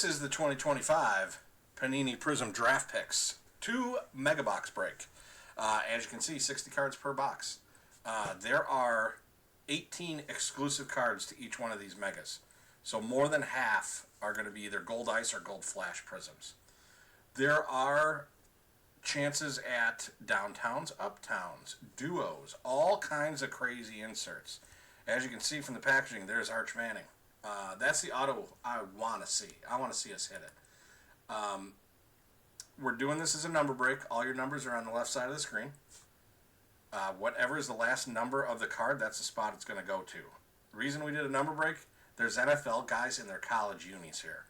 This is the 2025 Panini Prizm Draft Picks 2 Mega Box break. As you can see, 60 cards per box. There are 18 exclusive cards to each one of these Megas. So more than half are going to be either Gold Ice or Gold Flash Prisms. There are chances at downtowns, uptowns, duos, all kinds of crazy inserts. As you can see from the packaging, there's Arch Manning. That's the auto I want to see. I want to see us hit it. We're doing this as a number break. All your numbers are on the left side of the screen. Whatever is the last number of the card, that's the spot it's going to go to. The reason we did a number break, there's NFL guys in their college unis here.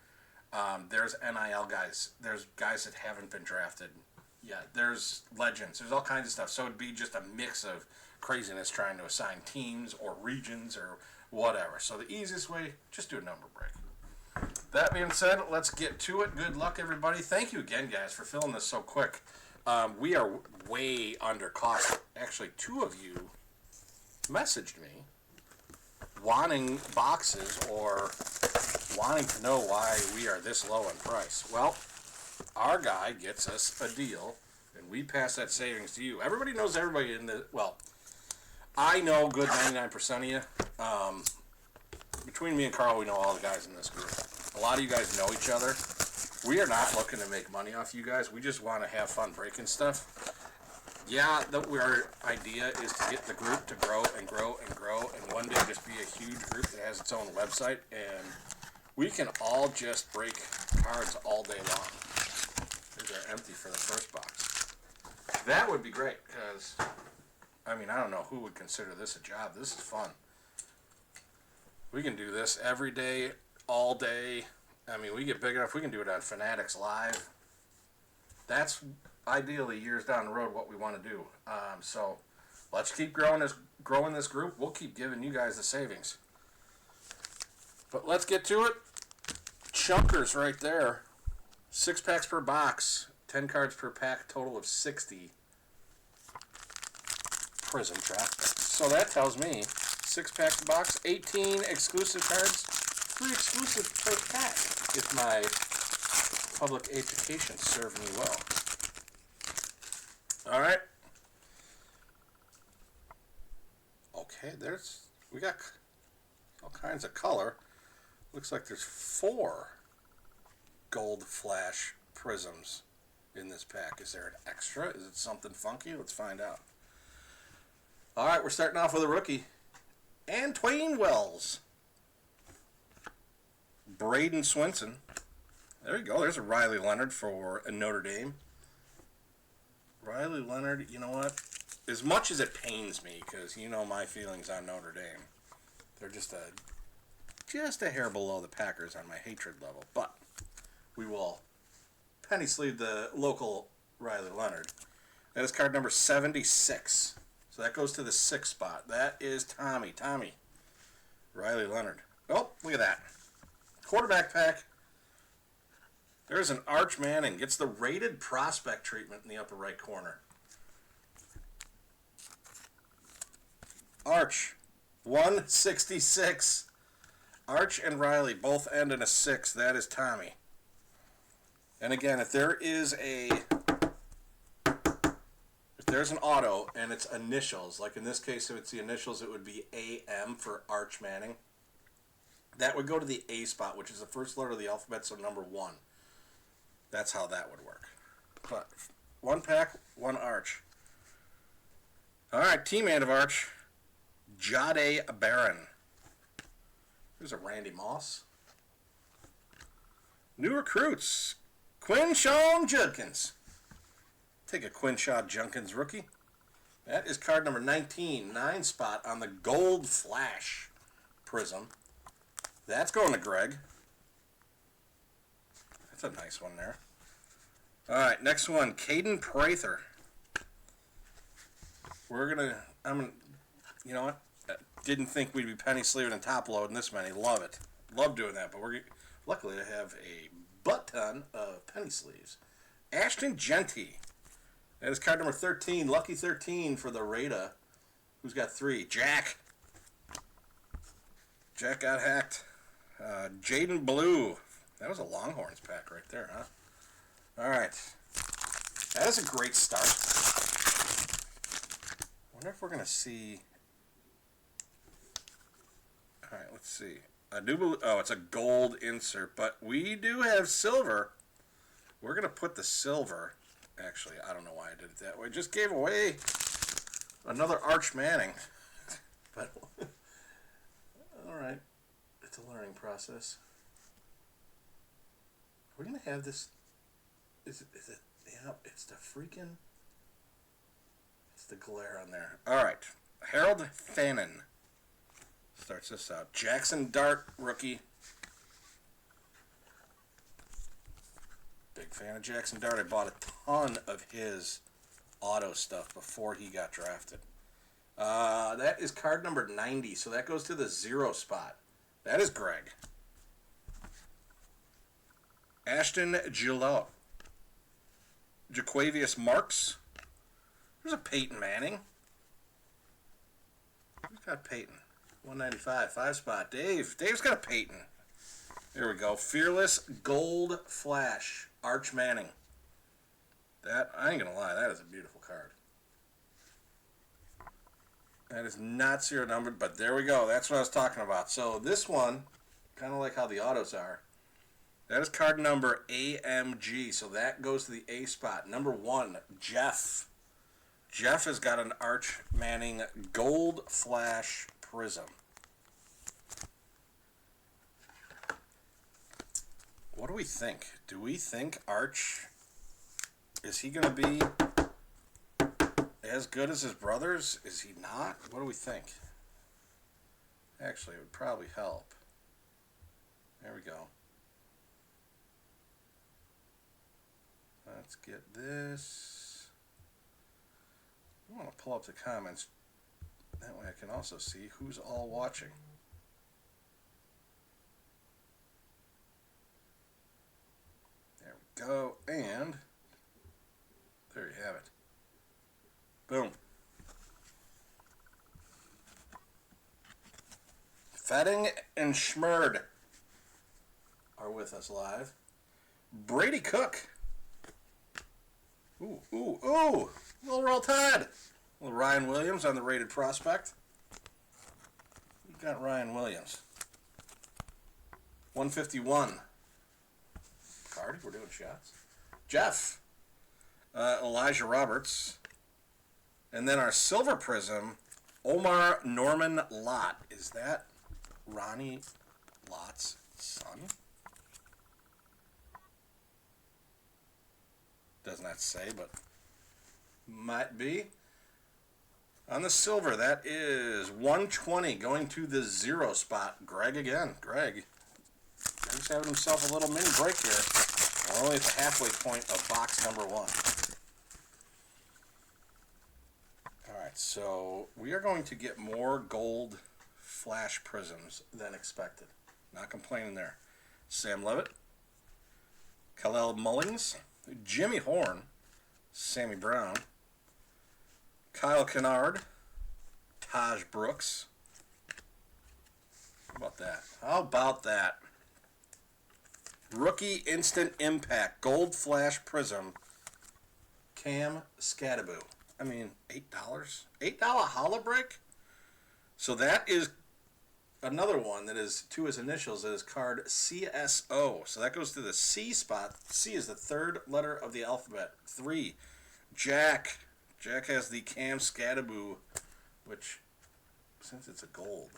There's NIL guys. There's guys that haven't been drafted yet. There's legends. There's all kinds of stuff. So it'd be just a mix of craziness trying to assign teams or regions or whatever. So the easiest way, just do a number break. That being said, let's get to it. Good luck, everybody. Thank you again, guys, for filling this so quick. We are way under cost. Actually, 2 of you messaged me wanting boxes or wanting to know why we are this low in price. Well, our guy gets us a deal, and we pass that savings to you. Everybody knows everybody in the... Well, I know good 99% of you. Between me and Carl, we know all the guys in this group. A lot of you guys know each other. We are not looking to make money off you guys. We just want to have fun breaking stuff. Yeah, our idea is to get the group to grow and grow and grow, and one day just be a huge group that has its own website, and we can all just break cards all day long. These are empty for the first box. That would be great, because, I mean, I don't know who would consider this a job. This is fun. We can do this every day, all day. I mean, we get big enough, we can do it on Fanatics Live. That's ideally years down the road what we want to do. So let's keep growing this group. We'll keep giving you guys the savings. But let's get to it. Chunkers right there. 6 packs per box. 10 cards per pack. Total of 60 Prizm draft picks. So that tells me 6 packs a box, 18 exclusive cards, 3 exclusive per pack, if my public education served me well. Alright. Okay, we got all kinds of color. Looks like there's 4 Gold Flash Prisms in this pack. Is there an extra? Is it something funky? Let's find out. Alright, we're starting off with a rookie. Antwain Wells. Braden Swinson. There you go. There's a Riley Leonard for Notre Dame. Riley Leonard, you know what? As much as it pains me, because you know my feelings on Notre Dame, they're just a hair below the Packers on my hatred level. But we will penny sleeve the local Riley Leonard. That is card number 76. So that goes to the 6th spot. That is Tommy. Riley Leonard. Oh, look at that. Quarterback pack. There's an Arch Manning. Gets the rated prospect treatment in the upper right corner. Arch. 166. Arch and Riley both end in a 6. That is Tommy. And again, if there's an auto and it's initials, like in this case, if it's the initials, it would be AM for Arch Manning. That would go to the A spot, which is the first letter of the alphabet, so number 1. That's how that would work. But 1 pack, 1 Arch. Alright, teammate of Arch, Jade Barron. There's a Randy Moss. New recruits, Quinshawn Judkins. Take a Quinshawn Judkins rookie. That is card number 19, 9 spot on the Gold Flash Prism. That's going to Greg. That's a nice one there. Alright, next one, Caden Prather. You know what? Didn't think we'd be penny sleeving and top loading this many. Love it. Love doing that, but we're luckily to have a butt ton of penny sleeves. Ashton Genty. That is card number 13, lucky 13 for the Rada. Who's got 3? Jack. Jack got hacked. Jaden Blue That was a Longhorns pack right there, huh? All right. That is a great start. Wonder if we're going to see... All right, let's see. I do believe... Oh, it's a gold insert, but we do have silver. We're going to put the silver... Actually, I don't know why I did it that way. Just gave away another Arch Manning. But, all right. It's a learning process. We're going to have this... Is it... Yeah, it's the freaking... It's the glare on there. All right. Harold Fannin starts this out. Jackson Dart, rookie. Big fan of Jackson Dart. I bought a ton of his auto stuff before he got drafted. That is card number 90, so that goes to the 0 spot. That is Greg. Ashton Gillot. Jaquavius Marks. There's a Peyton Manning. Who's got Peyton? 195, 5 spot. Dave. Dave's got a Peyton. There we go. Fearless Gold Flash. Arch Manning. That, I ain't going to lie, that is a beautiful card. That is not serial numbered, but there we go. That's what I was talking about. So this one, kind of like how the autos are, that is card number AMG. So that goes to the A spot. Number 1, Jeff. Jeff has got an Arch Manning Gold Flash Prizm. What do we think? Do we think Arch, is he going to be as good as his brothers? Is he not? What do we think? Actually, it would probably help. There we go. Let's get this. I want to pull up the comments. That way I can also see who's all watching. There we go. And there you have it. Boom. Fetting and Schmerd are with us live. Brady Cook. Ooh, ooh, ooh. Little roll tide. Little Ryan Williams on the rated prospect. We got Ryan Williams. 151. Card. We're doing shots. Jeff. Elijah Roberts. And then our silver Prizm, Omar Norman Lott. Is that Ronnie Lott's son? Does not say, but might be. On the silver, that is 120 going to the 0 spot. Greg again. Greg's having himself a little mini break here. We're only at the halfway point of box number 1. Alright, so we are going to get more gold flash prisms than expected. Not complaining there. Sam Levitt, Khalil Mullings, Jimmy Horn, Sammy Brown, Kyle Kennard, Taj Brooks. How about that? How about that? Rookie Instant Impact Gold Flash Prizm, Cam Scattaboo. I mean, $8? $8 holo break? So that is another one that is to his initials. That is card CSO. So that goes to the C spot. C is the 3rd letter of the alphabet. 3. Jack. Jack has the Cam Scattaboo, which, since it's a gold,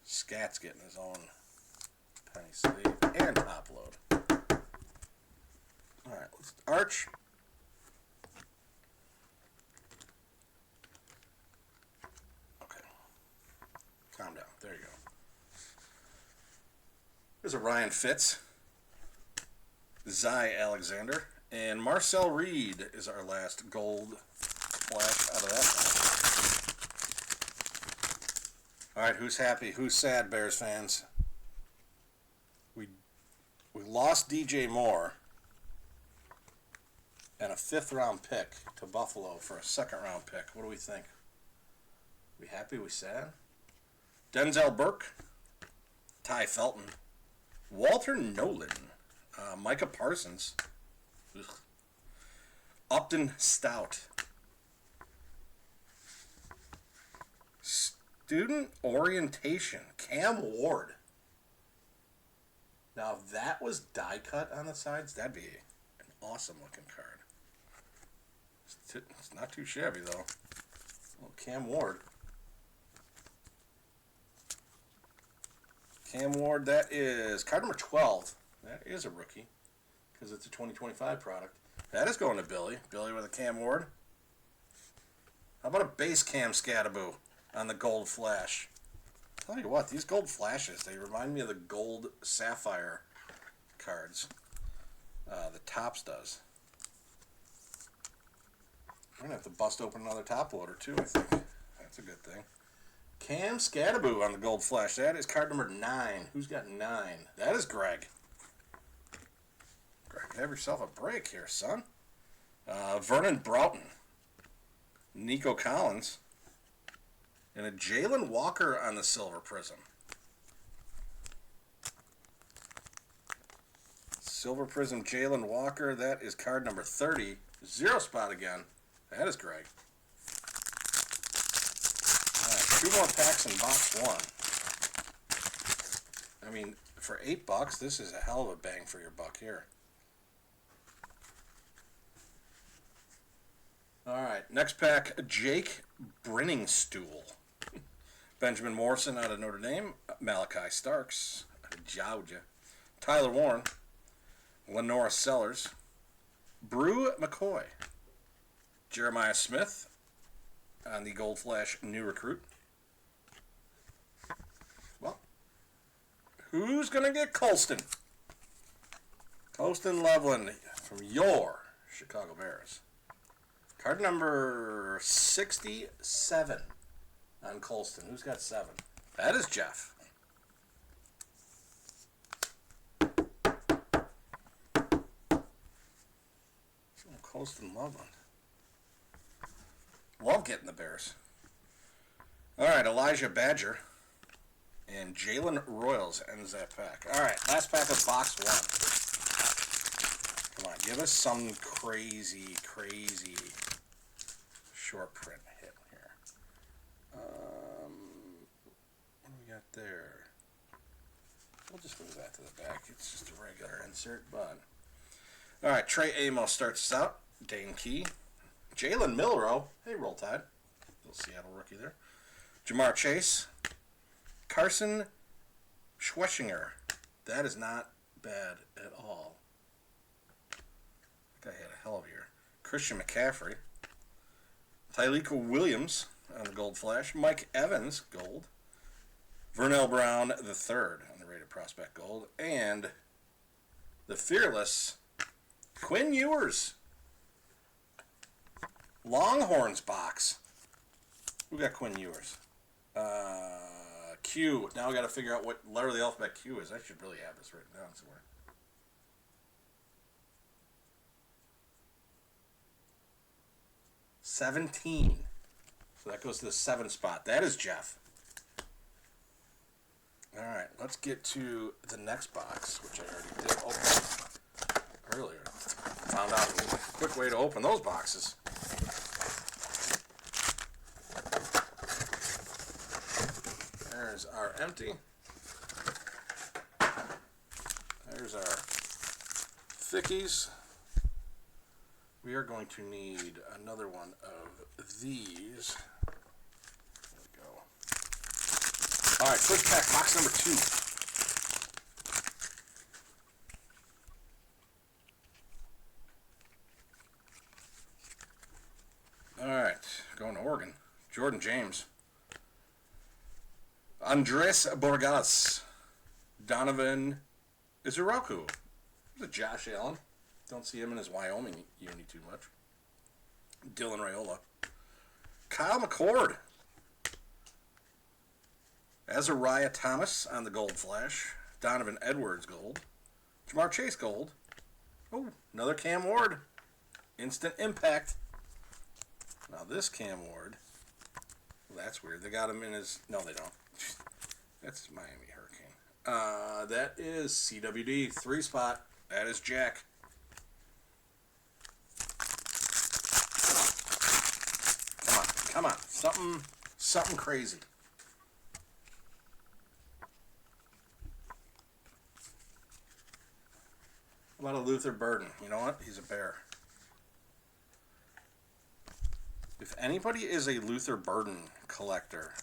Scat's getting his own penny sleeve and top load. Alright, let's Arch. Okay. Calm down. There you go. There's a Ryan Fitz. Zy Alexander. And Marcel Reed is our last gold flash out of that. Alright, who's happy? Who's sad, Bears fans? We lost DJ Moore and a 5th round pick to Buffalo for a 2nd round pick. What do we think? We happy? We sad? Denzel Burke, Ty Felton, Walter Nolan, Micah Parsons, ugh, Upton Stout, Student Orientation, Cam Ward. Now, if that was die cut on the sides, that'd be an awesome looking card. It's not too shabby, though. Well, Cam Ward. Cam Ward, that is card number 12. That is a rookie because it's a 2025 product. That is going to Billy. Billy with a Cam Ward. How about a base Cam Scattaboo on the gold flash? Tell you what, these gold flashes, they remind me of the gold sapphire cards. The Topps does. We're going to have to bust open another top loader, too, I think. That's a good thing. Cam Scattaboo on the gold flash. That is card number 9. Who's got 9? That is Greg. Greg, have yourself a break here, son. Vernon Broughton. Nico Collins. And a Jalen Walker on the silver prism. Silver prism Jalen Walker. That is card number 30. 0 spot again. That is Greg. All right, 2 more packs in box 1. I mean, for $8, this is a hell of a bang for your buck here. All right, next pack, Jake Brenningstool. Benjamin Morrison out of Notre Dame. Malachi Starks out of Georgia. Tyler Warren. Lenora Sellers. Brew McCoy. Jeremiah Smith on the Gold Flash new recruit. Well, who's going to get Colston? Colston Loveland from your Chicago Bears. Card number 67 on Colston. Who's got 7? That is Jeff. Colston Loveland. Love getting the Bears. All right, Elijah Badger and Jalen Royals ends that pack. All right, last pack of box 1. Come on, give us some crazy short print hit here. What do we got there? We'll just move that to the back. It's just a regular insert, but all right. Trey Amos starts us out. Dane Key, Jalen Milroe. Hey, Roll Tide. Little Seattle rookie there. Jamar Chase, Carson Schweschinger. That is not bad at all. That guy had a hell of a year. Christian McCaffrey. Tyleika Williams on the Gold Flash. Mike Evans, gold. Vernell Brown III on the Rated Prospect Gold. And the fearless Quinn Ewers. Longhorns box. Who got Quinn Ewers? Q. Now I got to figure out what letter of the alphabet Q is. I should really have this written down somewhere. $17. So that goes to the 7 spot. That is Jeff. All right, let's get to the next box, which I already did open earlier. Found out a quick way to open those boxes. There's our empty. There's our thickies. We are going to need another one of these. There we go. All right, first pack, box number 2. All right, going to Oregon. Jordan James. Andres Borgas. Donovan Izuraku. There's a Josh Allen. Don't see him in his Wyoming uni too much. Dylan Raiola. Kyle McCord. Azariah Thomas on the Gold Flash. Donovan Edwards gold. Jamar Chase gold. Oh, another Cam Ward. Instant impact. Now this Cam Ward. Well, that's weird. They got him in his... No, they don't. That's Miami Hurricane. That is CWD 3-spot. That is Jack. Come on. Something crazy. How about a Luther Burden? You know what? He's a bear. If anybody is a Luther Burden collector,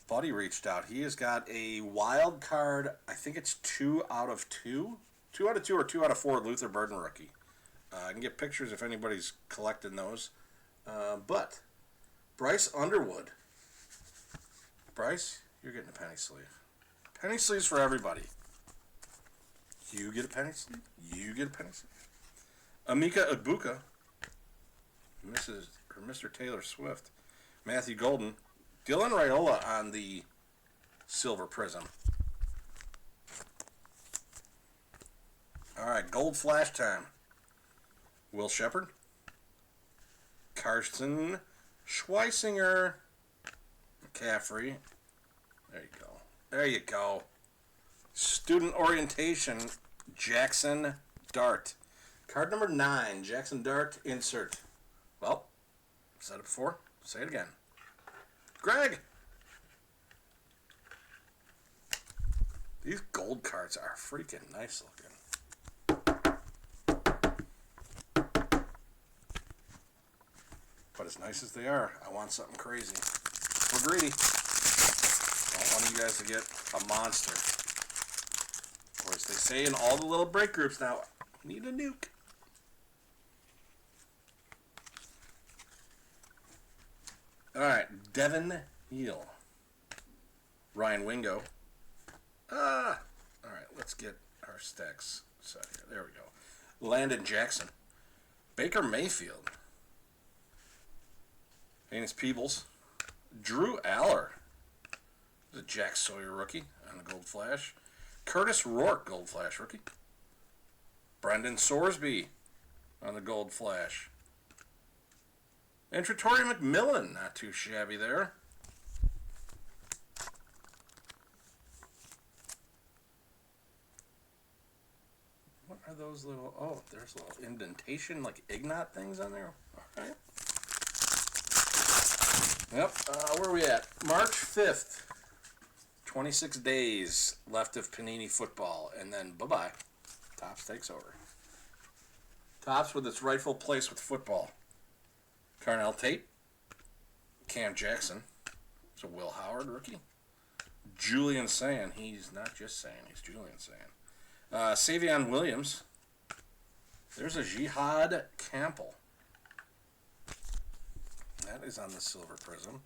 Buddy reached out. He has got a wild card. I think it's 2 out of 2. 2 out of 2 or 2 out of 4 Luther Burden rookie. I can get pictures if anybody's collecting those. But Bryce Underwood. Bryce, you're getting a penny sleeve. Penny sleeves for everybody. You get a penny sleeve. You get a penny sleeve. Amika Ibuka. Mr. Taylor Swift. Matthew Golden. Dylan Raiola on the silver Prizm. All right, gold flash time. Will Shepard. Carson Schweisinger. McCaffrey. There you go. Student orientation. Jackson Dart. Card number 9. Jackson Dart. Insert. Well, said it before. Say it again. Greg. These gold cards are freaking nice looking. But as nice as they are, I want something crazy. We're greedy. I don't want you guys to get a monster. Or as they say in all the little break groups now, need a nuke. Alright, Devin Neal. Ryan Wingo. Alright, let's get our stacks set here. There we go. Landon Jackson. Baker Mayfield. Anus Peebles. Drew Aller. The Jack Sawyer rookie on the Gold Flash. Curtis Rourke Gold Flash rookie. Brendan Sorsby on the Gold Flash. And Tre'Tori McMillan, not too shabby there. What are those little... Oh, there's little indentation, like Ignat things on there. All right. Yep. Where are we at? March 5th. 26 days left of Panini football. And then, bye-bye. Topps takes over. Topps with its rightful place with football. Carnell Tate, Cam Jackson, it's a Will Howard rookie. Julian Sayin, he's not just saying, he's Julian Sayin. Savion Williams, there's a Jihad Campbell. That is on the silver Prizm.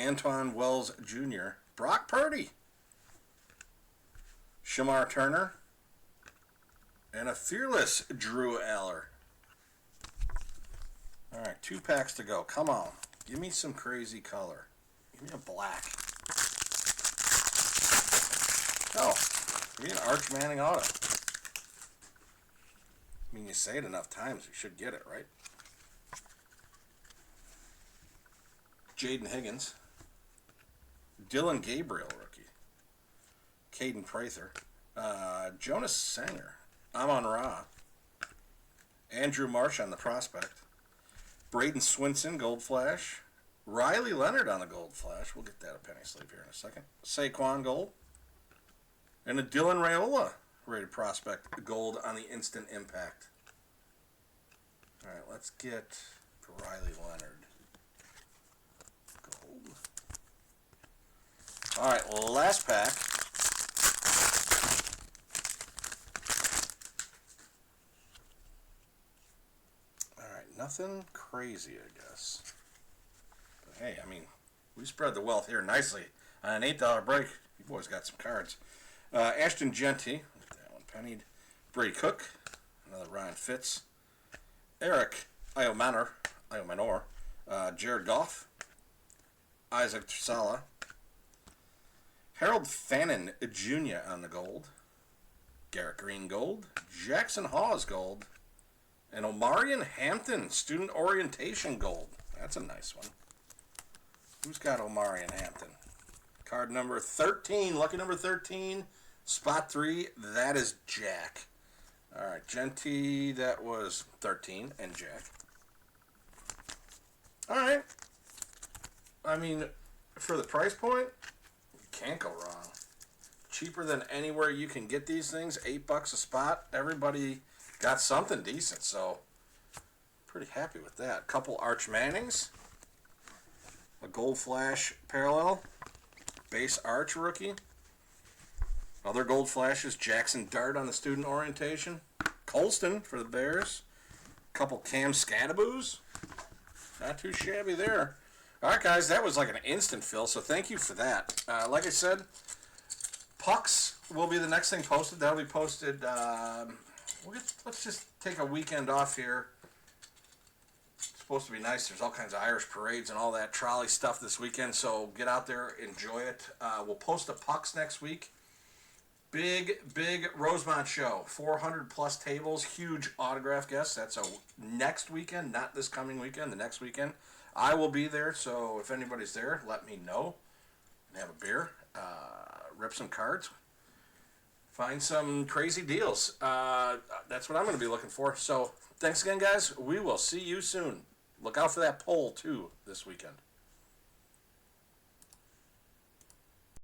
Antoine Wells Jr., Brock Purdy, Shamar Turner, and a fearless Drew Aller. All right, 2 packs to go. Come on. Give me some crazy color. Give me a black. Oh, give me an Arch Manning auto. I mean, you say it enough times, you should get it, right? Jaden Higgins. Dylan Gabriel, rookie. Caden Prather. Jonas Sanger. Amon Ra. Andrew Marsh on the prospect. Braden Swinson, Gold Flash. Riley Leonard on the Gold Flash. We'll get that a penny sleeve here in a second. Saquon Gold. And a Dylan Raiola rated prospect Gold on the Instant Impact. All right, let's get Riley Leonard. Gold. All right, last pack. Nothing crazy, I guess. But hey, I mean, we spread the wealth here nicely. On an $8 break, you boys got some cards. Ashton Genty, that one pennied. Brady Cook, another Ryan Fitz. Eric Iomanor, Jared Goff. Isaac Trsala. Harold Fannin Jr. on the Gold. Garrett Green Gold. Jackson Hawes Gold. And Omarion Hampton, Student Orientation Gold. That's a nice one. Who's got Omari in Hampton? Card number 13. Lucky number 13. Spot 3. That is Jack. All right, Genty, that was 13, and Jack. All right. I mean, for the price point, you can't go wrong. Cheaper than anywhere you can get these things. $8 a spot. Everybody got something decent, so pretty happy with that. Couple Arch Mannings. A Gold Flash parallel. Base Arch rookie. Other Gold Flashes. Jackson Dart on the student orientation. Colston for the Bears. Couple Cam Scadaboos. Not too shabby there. All right, guys, that was like an instant fill, so thank you for that. Like I said, pucks will be the next thing posted. That'll be posted. Let's just take a weekend off here. It's supposed to be nice. There's all kinds of Irish parades and all that trolley stuff this weekend, so get out there, enjoy it. We'll post the pucks next week. Big Rosemont show. 400 plus tables, huge autograph guests. That's a next weekend, not this coming weekend, the next weekend. I will be there, so if anybody's there, let me know. And have a beer, rip some cards, find some crazy deals. That's what I'm going to be looking for. So thanks again, guys. We will see you soon. Look out for that poll, too, this weekend.